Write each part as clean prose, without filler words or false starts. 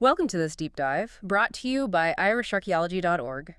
Welcome to this deep dive, brought to you by irisharchaeology.org.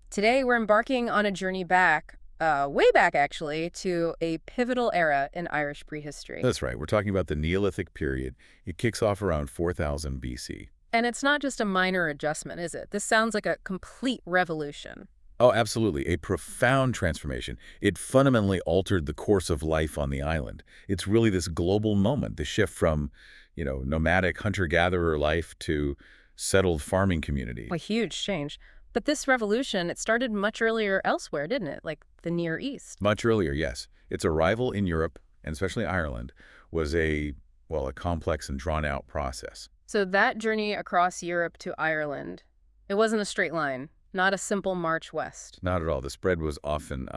Today we're embarking on a journey back, way back actually, to a pivotal era in Irish prehistory. That's right. We're talking about the Neolithic period. It kicks off around 4000 BC. And it's not just a minor adjustment, is it? This sounds like a complete revolution. Oh, absolutely. A profound transformation. It fundamentally altered the course of life on the island. It's really this global moment, the shift from, nomadic hunter-gatherer life to settled farming community. A huge change. But this revolution, it started much earlier elsewhere, didn't it? Like the Near East. Much earlier, yes. Its arrival in Europe, and especially Ireland, was a complex and drawn-out process. So that journey across Europe to Ireland, it wasn't a straight line. Not a simple march west. Not at all. The spread was often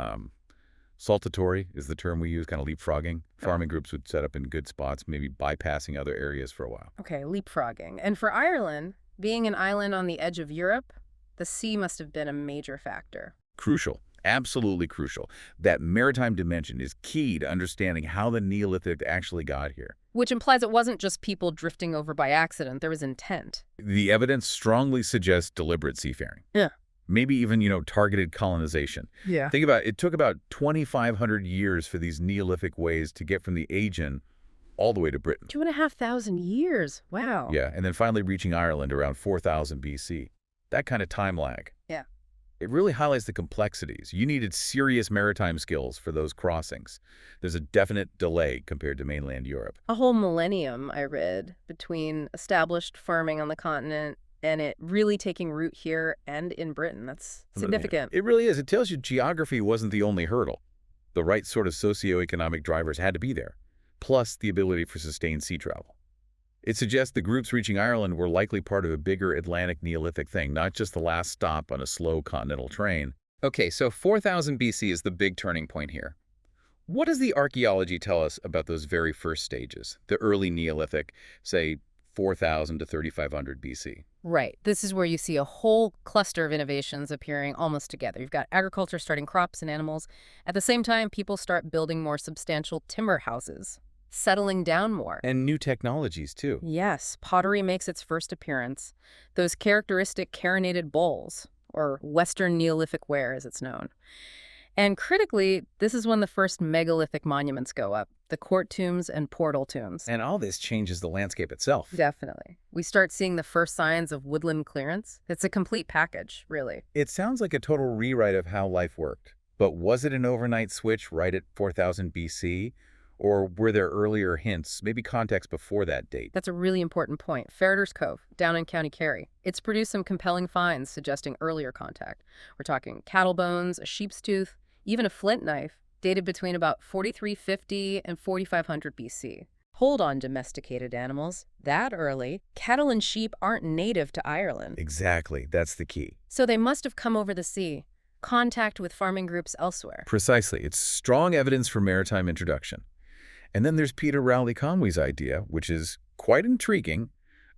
saltatory is the term we use, kind of leapfrogging. Farming groups would set up in good spots, maybe bypassing other areas for a while. Okay, leapfrogging. And for Ireland, being an island on the edge of Europe, the sea must have been a major factor. Crucial. Absolutely crucial. That maritime dimension is key to understanding how the Neolithic actually got here. Which implies it wasn't just people drifting over by accident. There was intent. The evidence strongly suggests deliberate seafaring. Yeah. Maybe even, targeted colonization. Yeah. Think about it. It took about 2,500 years for these Neolithic ways to get from the Aegean all the way to Britain. 2,500 years. Wow. Yeah, and then finally reaching Ireland around 4000 BC. That kind of time lag. Yeah. It really highlights the complexities. You needed serious maritime skills for those crossings. There's a definite delay compared to mainland Europe. A whole millennium, I read, between established farming on the continent and it really taking root here and in Britain. That's significant. It really is. It tells you geography wasn't the only hurdle. The right sort of socioeconomic drivers had to be there, plus the ability for sustained sea travel. It suggests the groups reaching Ireland were likely part of a bigger Atlantic Neolithic thing, not just the last stop on a slow continental train. Okay, so 4000 BC is the big turning point here. What does the archaeology tell us about those very first stages, the early Neolithic, say 4000 to 3500 BC? Right. This is where you see a whole cluster of innovations appearing almost together. You've got agriculture starting crops and animals. At the same time, people start building more substantial timber houses, settling down more. And new technologies, too. Yes, pottery makes its first appearance. Those characteristic carinated bowls, or Western Neolithic ware as it's known. And critically, this is when the first megalithic monuments go up, the court tombs and portal tombs. And all this changes the landscape itself. Definitely. We start seeing the first signs of woodland clearance. It's a complete package, really. It sounds like a total rewrite of how life worked. But was it an overnight switch right at 4000 BC? Or were there earlier hints, maybe context before that date? That's a really important point. Ferreter's Cove, down in County Kerry. It's produced some compelling finds suggesting earlier contact. We're talking cattle bones, a sheep's tooth, even a flint knife, dated between about 4350 and 4500 BC. Hold on, domesticated animals. That early, cattle and sheep aren't native to Ireland. Exactly. That's the key. So they must have come over the sea, contact with farming groups elsewhere. Precisely. It's strong evidence for maritime introduction. And then there's Peter Rowley-Conway's idea, which is quite intriguing,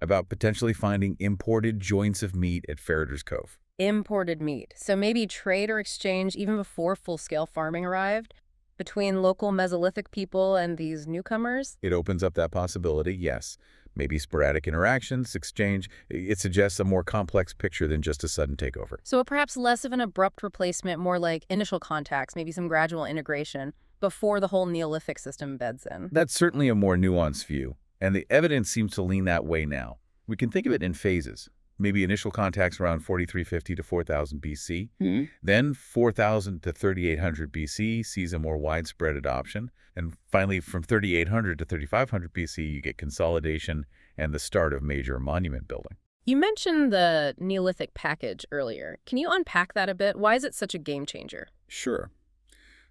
about potentially finding imported joints of meat at Ferreter's Cove. Imported meat. So maybe trade or exchange even before full-scale farming arrived between local Mesolithic people and these newcomers? It opens up that possibility, yes. Maybe sporadic interactions, exchange. It suggests a more complex picture than just a sudden takeover. So perhaps less of an abrupt replacement, more like initial contacts, maybe some gradual integration before the whole Neolithic system beds in. That's certainly a more nuanced view, and the evidence seems to lean that way now. We can think of it in phases. Maybe initial contacts around 4350 to 4000 BC. Then 4000 to 3800 BC sees a more widespread adoption. And finally, from 3800 to 3500 BC, you get consolidation and the start of major monument building. You mentioned the Neolithic Package earlier. Can you unpack that a bit? Why is it such a game changer? Sure.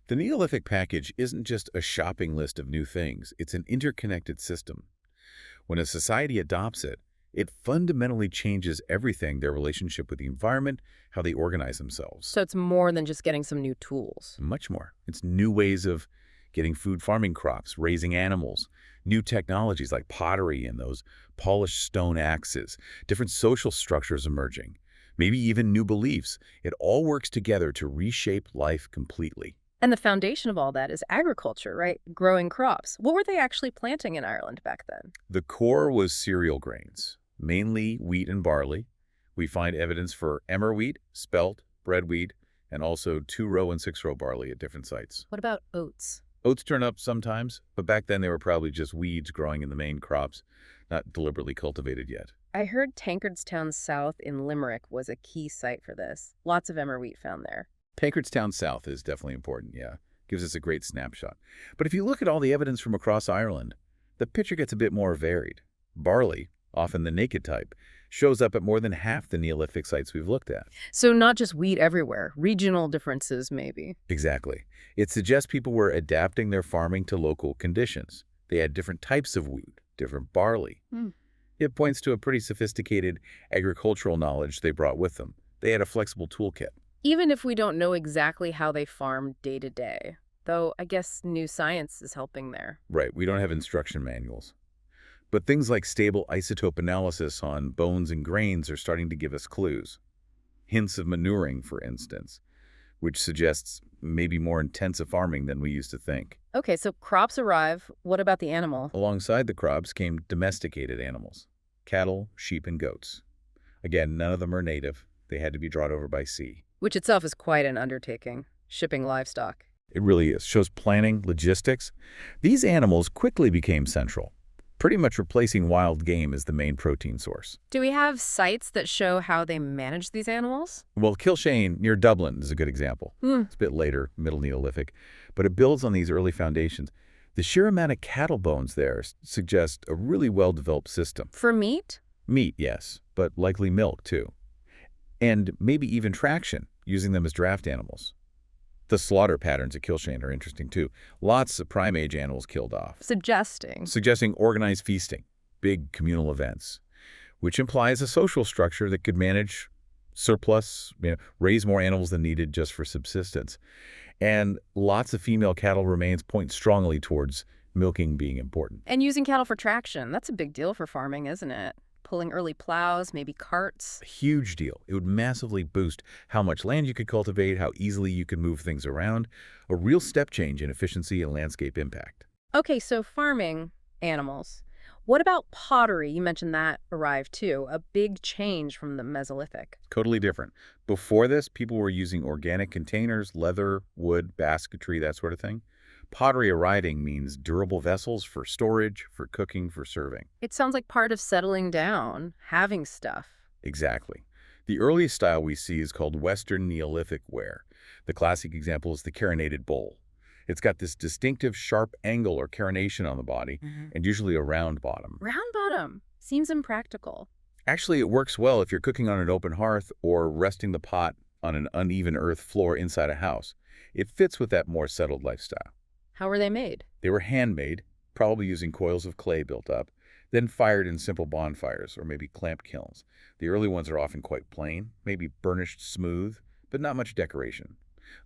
The Neolithic Package isn't just a shopping list of new things. It's an interconnected system. When a society adopts it, it fundamentally changes everything, their relationship with the environment, how they organize themselves. So it's more than just getting some new tools. Much more. It's new ways of getting food farming crops, raising animals, new technologies like pottery and those polished stone axes, different social structures emerging, maybe even new beliefs. It all works together to reshape life completely. And the foundation of all that is agriculture, right? Growing crops. What were they actually planting in Ireland back then? The core was cereal grains. mainly wheat and barley. We find evidence for emmer wheat, spelt, bread wheat, and also 2-row and 6-row barley at different sites. What about oats? Oats turn up sometimes, but back then they were probably just weeds growing in the main crops, not deliberately cultivated yet. I heard Tankardstown South in Limerick was a key site for this. Lots of emmer wheat found there. Tankardstown South is definitely important, yeah. Gives us a great snapshot. But if you look at all the evidence from across Ireland, the picture gets a bit more varied. Barley, often the naked type, shows up at more than half the Neolithic sites we've looked at. So not just wheat everywhere, regional differences maybe. Exactly. It suggests people were adapting their farming to local conditions. They had different types of wheat, different barley. It points to a pretty sophisticated agricultural knowledge they brought with them. They had a flexible toolkit. Even if we don't know exactly how they farm day to day, though I guess new science is helping there. Right, we don't have instruction manuals. But things like stable isotope analysis on bones and grains are starting to give us clues. Hints of manuring, for instance, which suggests maybe more intensive farming than we used to think. Okay, so crops arrive. What about the animal? Alongside the crops came domesticated animals, cattle, sheep, and goats. Again, none of them are native. They had to be brought over by sea. Which itself is quite an undertaking, shipping livestock. It really is. Shows planning, logistics. These animals quickly became central, pretty much replacing wild game as the main protein source. Do we have sites that show how they manage these animals? Well, Kilshane, near Dublin, is a good example. It's a bit later, Middle Neolithic, but it builds on these early foundations. The sheer amount of cattle bones there suggests a really well-developed system. For meat? Meat, yes, but likely milk, too. And maybe even traction, using them as draft animals. The slaughter patterns at Kilshane are interesting, too. Lots of prime-age animals killed off. Suggesting organized feasting, big communal events, which implies a social structure that could manage surplus, raise more animals than needed just for subsistence. And lots of female cattle remains point strongly towards milking being important. And using cattle for traction. That's a big deal for farming, isn't it? Pulling early plows, maybe carts. A huge deal. It would massively boost how much land you could cultivate, how easily you could move things around. A real step change in efficiency and landscape impact. Okay, so farming, animals. What about pottery? You mentioned that arrived too. A big change from the Mesolithic. Totally different. Before this, people were using organic containers, leather, wood, basketry, that sort of thing. Pottery arriving means durable vessels for storage, for cooking, for serving. It sounds like part of settling down, having stuff. Exactly. The earliest style we see is called Western Neolithic ware. The classic example is the carinated bowl. It's got this distinctive sharp angle or carination on the body, and usually a round bottom. Round bottom. Seems impractical. Actually, it works well if you're cooking on an open hearth or resting the pot on an uneven earth floor inside a house. It fits with that more settled lifestyle. How were they made? They were handmade, probably using coils of clay built up, then fired in simple bonfires or maybe clamp kilns. The early ones are often quite plain, maybe burnished smooth, but not much decoration.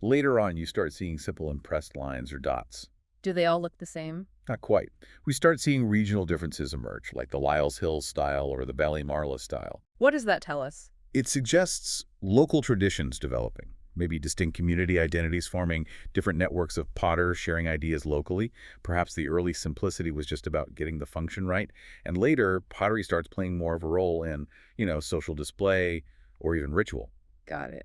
Later on, you start seeing simple impressed lines or dots. Do they all look the same? Not quite. We start seeing regional differences emerge, like the Lyle's Hills style or the Ballymarla style. What does that tell us? It suggests local traditions developing. Maybe distinct community identities forming, different networks of potters sharing ideas locally. Perhaps the early simplicity was just about getting the function right. And later, pottery starts playing more of a role in, social display or even ritual. Got it.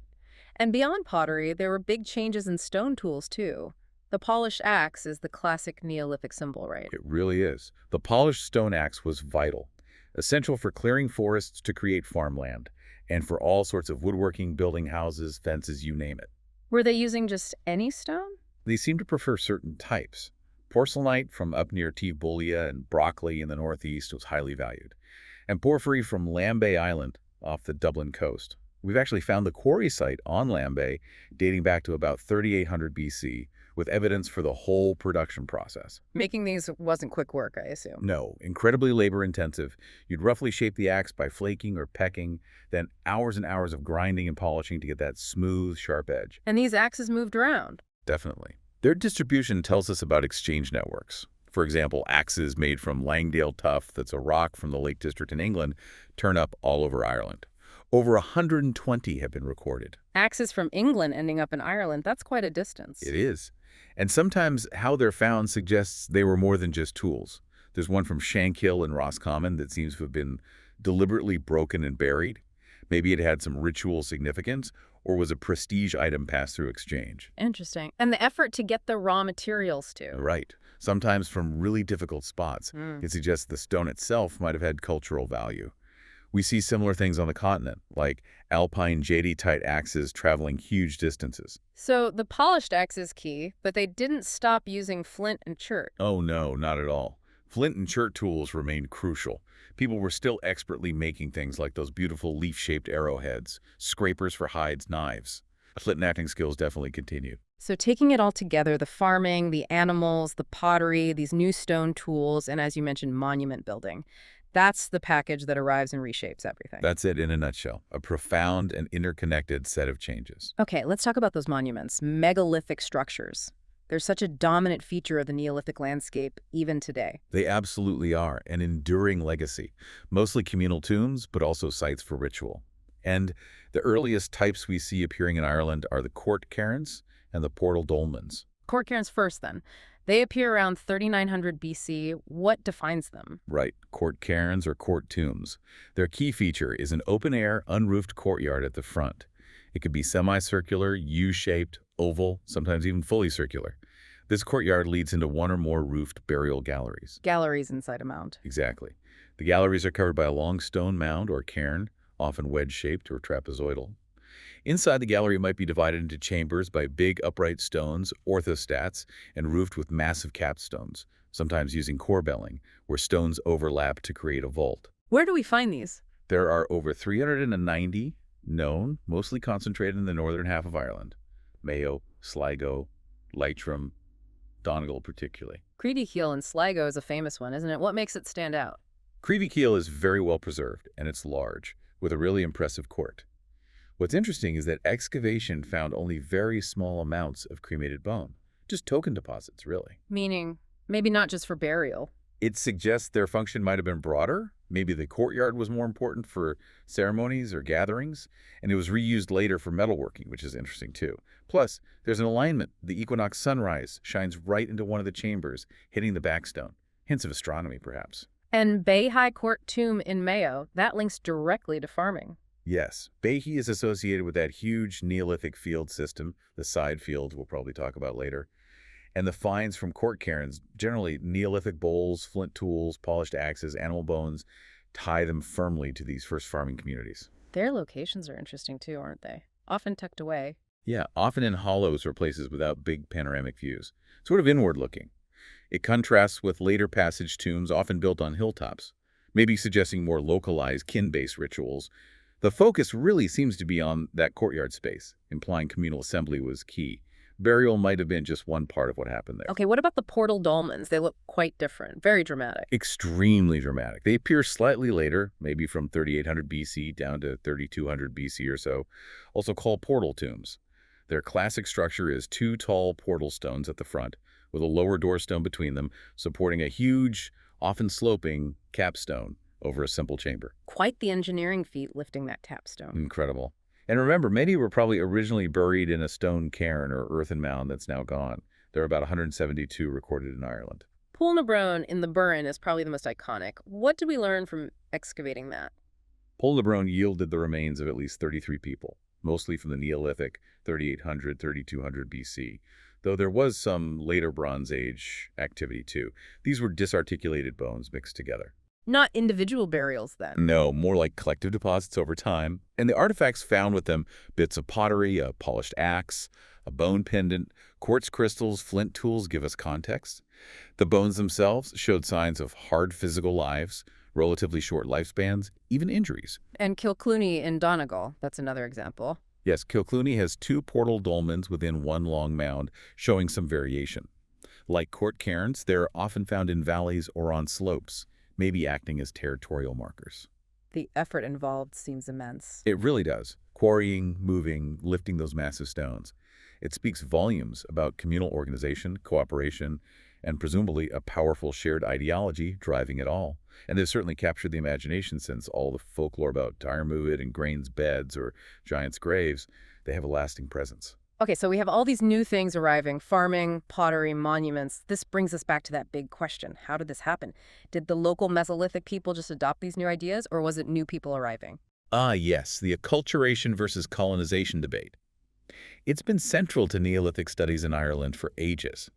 And beyond pottery, there were big changes in stone tools, too. The polished axe is the classic Neolithic symbol, right? It really is. The polished stone axe was vital, essential for clearing forests to create farmland, and for all sorts of woodworking, building houses, fences, you name it. Were they using just any stone? They seem to prefer certain types. Porcelainite from up near Tivbolia and Brockley in the northeast was highly valued, and porphyry from Lambay Island off the Dublin coast. We've actually found the quarry site on Lambay dating back to about 3800 BC, with evidence for the whole production process. Making these wasn't quick work, I assume. No, incredibly labor-intensive. You'd roughly shape the axe by flaking or pecking, then hours and hours of grinding and polishing to get that smooth, sharp edge. And these axes moved around. Definitely. Their distribution tells us about exchange networks. For example, axes made from Langdale tuff, that's a rock from the Lake District in England, turn up all over Ireland. Over 120 have been recorded. Axes from England ending up in Ireland, that's quite a distance. It is. And sometimes how they're found suggests they were more than just tools. There's one from Shankill in Roscommon that seems to have been deliberately broken and buried. Maybe it had some ritual significance or was a prestige item passed through exchange. Interesting. And the effort to get the raw materials, too. Right. Sometimes from really difficult spots. It suggests the stone itself might have had cultural value. We see similar things on the continent, like alpine jadeite axes traveling huge distances. So the polished axe is key, but they didn't stop using flint and chert. Oh no, not at all. Flint and chert tools remained crucial. People were still expertly making things like those beautiful leaf-shaped arrowheads, scrapers for hides, knives. Flint knacking skills definitely continued. So taking it all together, the farming, the animals, the pottery, these new stone tools, and as you mentioned, monument building, that's the package that arrives and reshapes everything. That's it in a nutshell, a profound and interconnected set of changes. Okay, let's talk about those monuments, megalithic structures. They're such a dominant feature of the Neolithic landscape even today. They absolutely are an enduring legacy, mostly communal tombs, but also sites for ritual. And the earliest types we see appearing in Ireland are the court cairns and the portal dolmens. Court cairns first, then. They appear around 3900 BC. What defines them? Right, court cairns or court tombs. Their key feature is an open-air, unroofed courtyard at the front. It could be semicircular, U-shaped, oval, sometimes even fully circular. This courtyard leads into one or more roofed burial galleries. Galleries inside a mound. Exactly. The galleries are covered by a long stone mound or cairn, often wedge-shaped or trapezoidal. Inside the gallery might be divided into chambers by big upright stones, orthostats, and roofed with massive capstones, sometimes using corbelling, where stones overlap to create a vault. Where do we find these? There are over 390 known, mostly concentrated in the northern half of Ireland. Mayo, Sligo, Leitrim, Donegal particularly. Creedy in Sligo is a famous one, isn't it? What makes it stand out? Creevy Keel is very well preserved, and it's large, with a really impressive court. What's interesting is that excavation found only very small amounts of cremated bone. Just token deposits, really. Meaning, maybe not just for burial. It suggests their function might have been broader. Maybe the courtyard was more important for ceremonies or gatherings, and it was reused later for metalworking, which is interesting too. Plus, there's an alignment. The equinox sunrise shines right into one of the chambers, hitting the backstone. Hints of astronomy, perhaps. And Bay High Court Tomb in Mayo, that links directly to farming. Yes, Behy is associated with that huge Neolithic field system, the side fields we'll probably talk about later. And the finds from court cairns, generally Neolithic bowls, flint tools, polished axes, animal bones, tie them firmly to these first farming communities. Their locations are interesting too, aren't they? Often tucked away. Yeah, often in hollows or places without big panoramic views. Sort of inward-looking. It contrasts with later passage tombs often built on hilltops, maybe suggesting more localized, kin-based rituals. The focus really seems to be on that courtyard space, implying communal assembly was key. Burial might have been just one part of what happened there. Okay, what about the portal dolmens? They look quite different, very dramatic. Extremely dramatic. They appear slightly later, maybe from 3800 BC down to 3200 BC or so, also called portal tombs. Their classic structure is two tall portal stones at the front, with a lower doorstone between them, supporting a huge, often sloping, capstone over a simple chamber. Quite the engineering feat lifting that capstone. Incredible. And remember, many were probably originally buried in a stone cairn or earthen mound that's now gone. There are about 172 recorded in Ireland. Poulnabrone in the Burren is probably the most iconic. What did we learn from excavating that? Poulnabrone yielded the remains of at least 33 people, mostly from the Neolithic 3800, 3200 BC, though there was some later Bronze Age activity too. These were disarticulated bones mixed together. Not individual burials, then. No, more like collective deposits over time. And the artifacts found with them, bits of pottery, a polished axe, a bone pendant, quartz crystals, flint tools give us context. The bones themselves showed signs of hard physical lives, relatively short lifespans, even injuries. And Kilclooney in Donegal, that's another example. Yes, Kilclooney has two portal dolmens within one long mound, showing some variation. Like court cairns, they're often found in valleys or on slopes, maybe acting as territorial markers. The effort involved seems immense. It really does. Quarrying, moving, lifting those massive stones. It speaks volumes about communal organization, cooperation, and presumably a powerful shared ideology driving it all. And they've certainly captured the imagination, since all the folklore about Diarmuid and Grain's beds or giants' graves, they have a lasting presence. Okay, so we have all these new things arriving, farming, pottery, monuments. This brings us back to that big question. How did this happen? Did the local Mesolithic people just adopt these new ideas, or was it new people arriving? Ah, yes, the acculturation versus colonization debate. It's been central to Neolithic studies in Ireland for ages.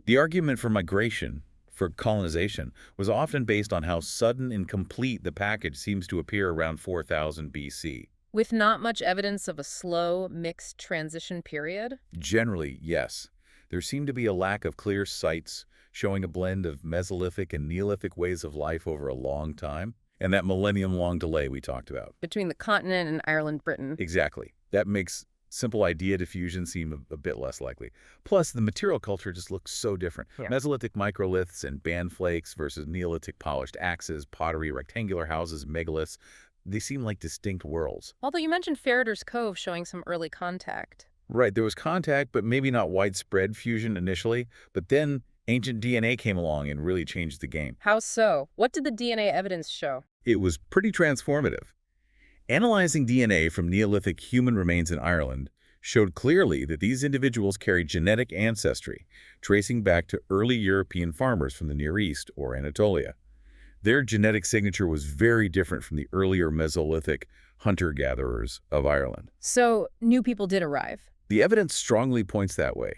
The argument for migration, for colonization, was often based on how sudden and complete the package seems to appear around 4000 BC. With not much evidence of a slow, mixed transition period? Generally, yes. There seemed to be a lack of clear sites showing a blend of Mesolithic and Neolithic ways of life over a long time, and that millennium-long delay we talked about. Between the continent and Ireland, Britain. Exactly. That makes simple idea diffusion seem a bit less likely. Plus, the material culture just looks so different. Yeah. Mesolithic microliths and band flakes versus Neolithic polished axes, pottery, rectangular houses, megaliths. They seem like distinct worlds. Although you mentioned Ferreter's Cove showing some early contact. Right, there was contact, but maybe not widespread fusion initially. But then ancient DNA came along and really changed the game. How so? What did the DNA evidence show? It was pretty transformative. Analyzing DNA from Neolithic human remains in Ireland showed clearly that these individuals carried genetic ancestry, tracing back to early European farmers from the Near East or Anatolia. Their genetic signature was very different from the earlier Mesolithic hunter-gatherers of Ireland. So, new people did arrive. The evidence strongly points that way.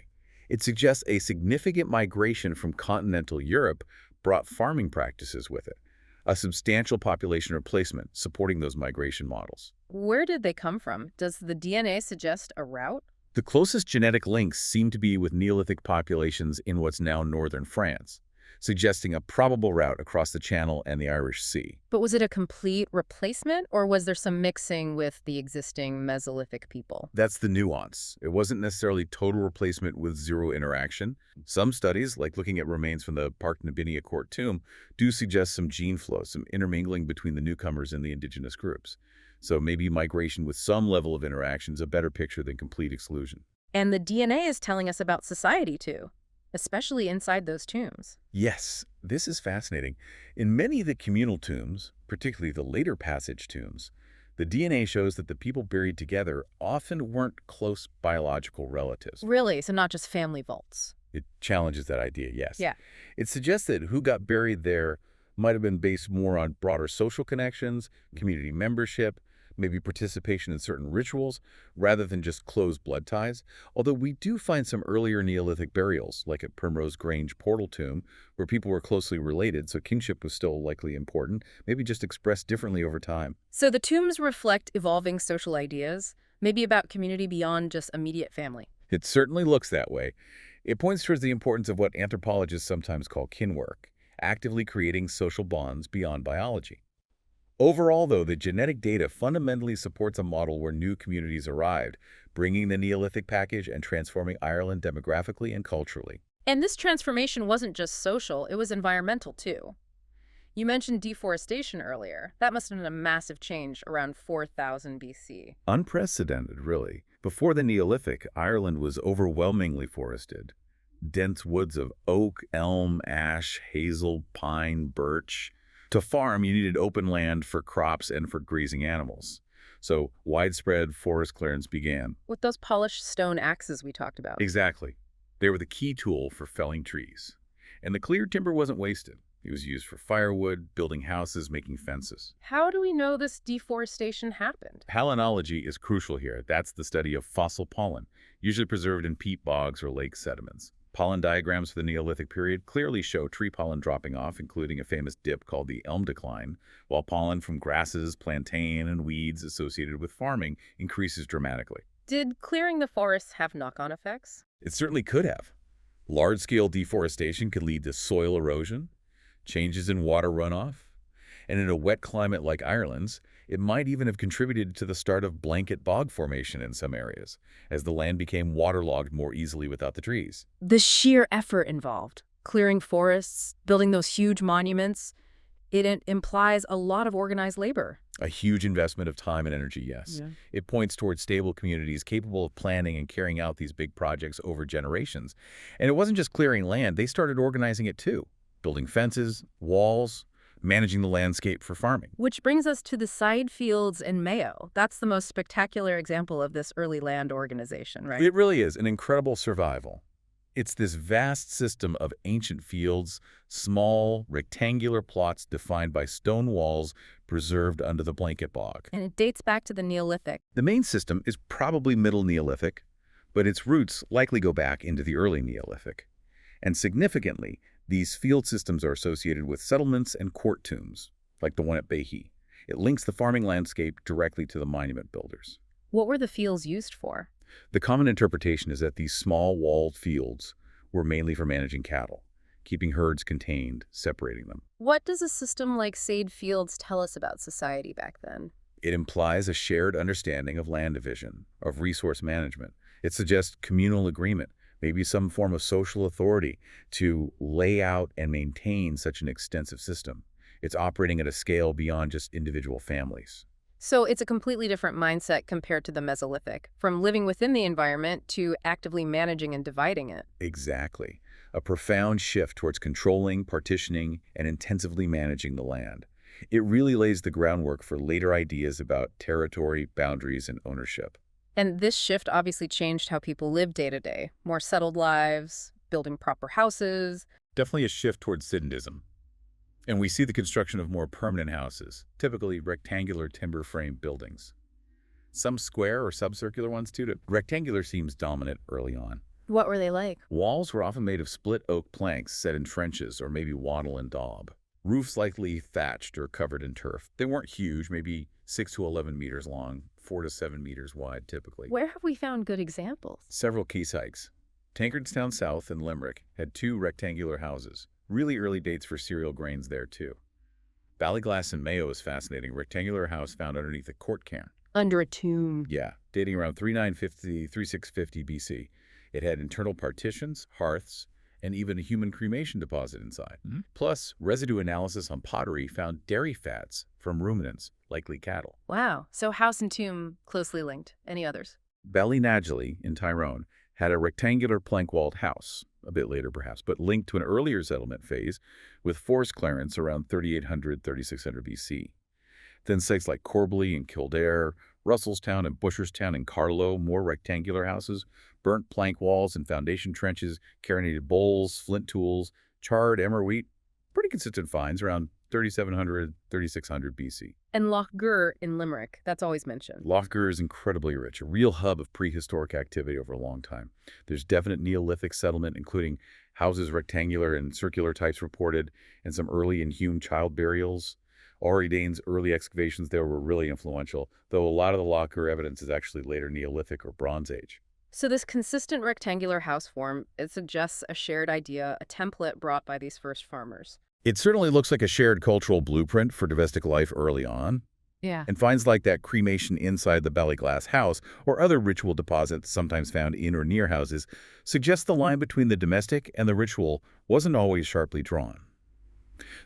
It suggests a significant migration from continental Europe brought farming practices with it, a substantial population replacement supporting those migration models. Where did they come from? Does the DNA suggest a route? The closest genetic links seem to be with Neolithic populations in what's now northern France, suggesting a probable route across the Channel and the Irish Sea. But was it a complete replacement, or was there some mixing with the existing Mesolithic people? That's the nuance. It wasn't necessarily total replacement with zero interaction. Some studies, like looking at remains from the Park Nabinia Court tomb, do suggest some gene flow, some intermingling between the newcomers and the indigenous groups. So maybe migration with some level of interaction is a better picture than complete exclusion. And the DNA is telling us about society, too, especially inside those tombs. Yes, this is fascinating. In many of the communal tombs, particularly the later passage tombs, the DNA shows that the people buried together often weren't close biological relatives. Really? So not just family vaults? It challenges that idea, yes. Yeah. It suggests that who got buried there might have been based more on broader social connections, community membership, maybe participation in certain rituals, rather than just close blood ties. Although we do find some earlier Neolithic burials, like at Primrose Grange Portal Tomb, where people were closely related, so kinship was still likely important, maybe just expressed differently over time. So the tombs reflect evolving social ideas, maybe about community beyond just immediate family. It certainly looks that way. It points towards the importance of what anthropologists sometimes call kinwork, actively creating social bonds beyond biology. Overall, though, the genetic data fundamentally supports a model where new communities arrived, bringing the Neolithic package and transforming Ireland demographically and culturally. And this transformation wasn't just social, it was environmental, too. You mentioned deforestation earlier. That must have been a massive change around 4000 BC. Unprecedented, really. Before the Neolithic, Ireland was overwhelmingly forested. Dense woods of oak, elm, ash, hazel, pine, birch. To farm, you needed open land for crops and for grazing animals. So widespread forest clearance began. With those polished stone axes we talked about. Exactly. They were the key tool for felling trees. And the cleared timber wasn't wasted. It was used for firewood, building houses, making fences. How do we know this deforestation happened? Palynology is crucial here. That's the study of fossil pollen, usually preserved in peat bogs or lake sediments. Pollen diagrams for the Neolithic period clearly show tree pollen dropping off, including a famous dip called the elm decline, while pollen from grasses, plantain, and weeds associated with farming increases dramatically. Did clearing the forests have knock-on effects? It certainly could have. Large-scale deforestation could lead to soil erosion, changes in water runoff, and in a wet climate like Ireland's, it might even have contributed to the start of blanket bog formation in some areas, as the land became waterlogged more easily without the trees. The sheer effort involved, clearing forests, building those huge monuments, it implies a lot of organized labor. A huge investment of time and energy, yes. Yeah. It points towards stable communities capable of planning and carrying out these big projects over generations. And it wasn't just clearing land, they started organizing it too, building fences, walls, managing the landscape for farming. Which brings us to the side fields in Mayo. That's the most spectacular example of this early land organization, right? It really is an incredible survival. It's this vast system of ancient fields, small, rectangular plots defined by stone walls preserved under the blanket bog. And it dates back to the Neolithic. The main system is probably Middle Neolithic, but its roots likely go back into the early Neolithic. And significantly, these field systems are associated with settlements and court tombs, like the one at Behi. It links the farming landscape directly to the monument builders. What were the fields used for? The common interpretation is that these small walled fields were mainly for managing cattle, keeping herds contained, separating them. What does a system like Sade Fields tell us about society back then? It implies a shared understanding of land division, of resource management. It suggests communal agreement, maybe some form of social authority to lay out and maintain such an extensive system. It's operating at a scale beyond just individual families. So it's a completely different mindset compared to the Mesolithic, from living within the environment to actively managing and dividing it. Exactly. A profound shift towards controlling, partitioning, and intensively managing the land. It really lays the groundwork for later ideas about territory, boundaries, and ownership. And this shift obviously changed how people live day to day. More settled lives, building proper houses. Definitely a shift towards Siddondism. And we see the construction of more permanent houses, typically rectangular timber frame buildings. Some square or subcircular ones too. Rectangular seems dominant early on. What were they like? Walls were often made of split oak planks set in trenches or maybe wattle and daub. Roofs likely thatched or covered in turf. They weren't huge, maybe 6 to 11 meters long, 4 to 7 meters wide typically. Where have we found good examples? Several key sites. Tankerstown South in Limerick had 2 rectangular houses. Really early dates for cereal grains there, too. Ballyglass in Mayo is fascinating. Rectangular house found underneath a court cairn. Under a tomb. Yeah, dating around 3950, 3650 BC. It had internal partitions, hearths, and even a human cremation deposit inside. Plus, residue analysis on pottery found dairy fats from ruminants, likely cattle. Wow. So house and tomb closely linked. Any others? Ballynagely in Tyrone had a rectangular plank-walled house, a bit later perhaps, but linked to an earlier settlement phase with forest clearance around 3800, 3600 BC. Then sites like Corbally and Kildare, Russellstown and Busherstown and Carlow, more rectangular houses, burnt plank walls and foundation trenches, carinated bowls, flint tools, charred emmer wheat, pretty consistent finds around 3700, 3600 BC. And Loch Gur in Limerick. That's always mentioned. Loch Gur is incredibly rich, a real hub of prehistoric activity over a long time. There's definite Neolithic settlement, including houses rectangular and circular types reported, and some early inhumed child burials. Ori Dane's early excavations there were really influential, though a lot of the Loch Gur evidence is actually later Neolithic or Bronze Age. So this consistent rectangular house form, it suggests a shared idea, a template brought by these first farmers. It certainly looks like a shared cultural blueprint for domestic life early on. Yeah. And finds like that cremation inside the Ballyglass house or other ritual deposits sometimes found in or near houses suggest the line between the domestic and the ritual wasn't always sharply drawn.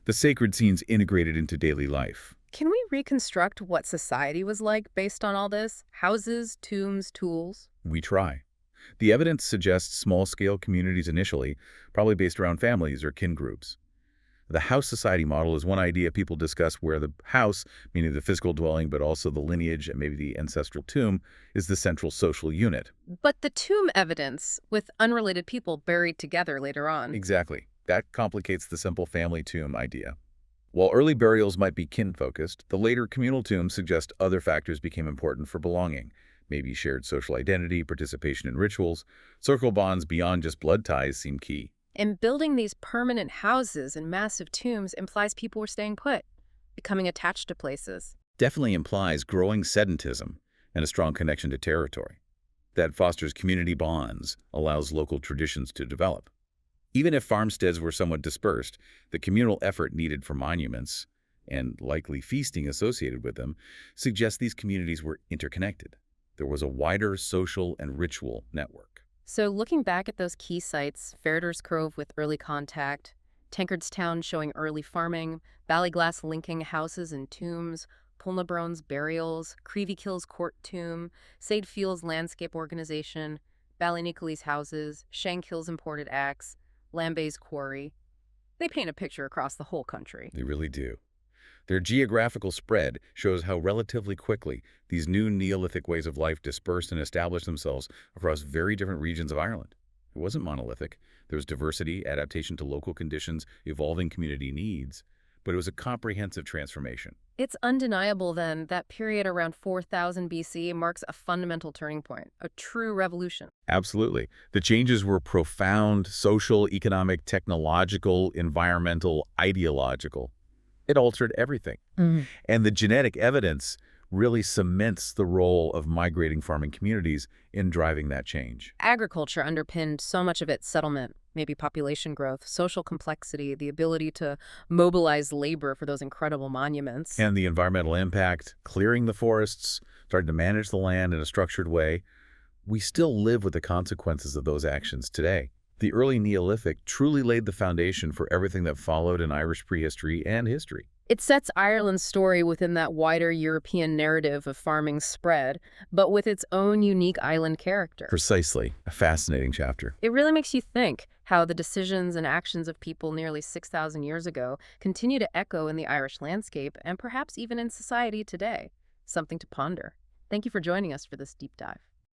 The sacred scenes integrated into daily life. Can we reconstruct what society was like based on all this? Houses, tombs, tools? We try. The evidence suggests small-scale communities initially, probably based around families or kin groups. The house society model is one idea people discuss where the house, meaning the physical dwelling, but also the lineage and maybe the ancestral tomb, is the central social unit. But the tomb evidence, with unrelated people buried together later on. Exactly. That complicates the simple family tomb idea. While early burials might be kin-focused, the later communal tombs suggest other factors became important for belonging. Maybe shared social identity, participation in rituals. Circle bonds beyond just blood ties seem key. And building these permanent houses and massive tombs implies people were staying put, becoming attached to places. Definitely implies growing sedentism and a strong connection to territory. That fosters community bonds, allows local traditions to develop. Even if farmsteads were somewhat dispersed, the communal effort needed for monuments, and likely feasting associated with them, suggests these communities were interconnected. There was a wider social and ritual network. So looking back at those key sites, Farador's Cove with early contact, Tankerstown showing early farming, Ballyglass linking houses and tombs, Pulnabrone's burials, Creevykill's court tomb, Sade Fields landscape organization, Ballynickley's houses, Shankill's imported axe, Lambay's quarry. They paint a picture across the whole country. They really do. Their geographical spread shows how relatively quickly these new Neolithic ways of life dispersed and established themselves across very different regions of Ireland. It wasn't monolithic. There was diversity, adaptation to local conditions, evolving community needs, but it was a comprehensive transformation. It's undeniable, then, that period around 4000 BC marks a fundamental turning point, a true revolution. Absolutely. The changes were profound, social, economic, technological, environmental, ideological. It altered everything. And the genetic evidence really cements the role of migrating farming communities in driving that change. Agriculture underpinned so much of its settlement, maybe population growth, social complexity, the ability to mobilize labor for those incredible monuments. And the environmental impact, clearing the forests, starting to manage the land in a structured way. We still live with the consequences of those actions today. The early Neolithic truly laid the foundation for everything that followed in Irish prehistory and history. It sets Ireland's story within that wider European narrative of farming spread, but with its own unique island character. Precisely. A fascinating chapter. It really makes you think how the decisions and actions of people nearly 6,000 years ago continue to echo in the Irish landscape and perhaps even in society today. Something to ponder. Thank you for joining us for this deep dive.